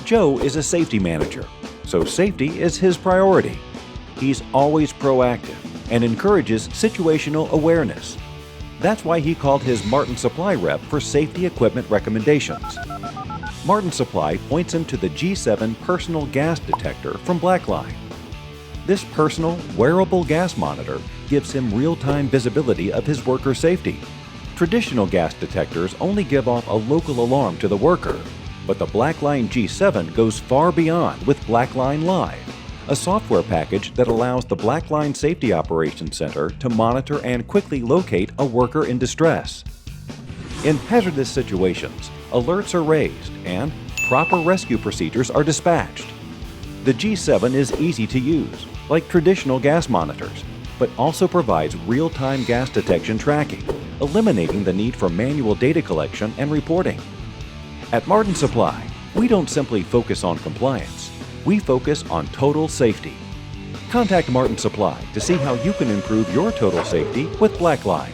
Joe is a safety manager, so safety is his priority. He's always proactive and encourages situational awareness. That's why he called his Martin Supply rep for safety equipment recommendations. Martin Supply points him to the G7 personal gas detector from Blackline. This personal, wearable gas monitor gives him real-time visibility of his worker's safety. Traditional gas detectors only give off a local alarm to the worker, but the Blackline G7 goes far beyond with Blackline Live, a software package that allows the Blackline Safety Operations Center to monitor and quickly locate a worker in distress. In hazardous situations, alerts are raised and proper rescue procedures are dispatched. The G7 is easy to use, like traditional gas monitors, but also provides real-time gas detection tracking, eliminating the need for manual data collection and reporting. At Martin Supply, we don't simply focus on compliance, we focus on total safety. Contact Martin Supply to see how you can improve your total safety with Blackline.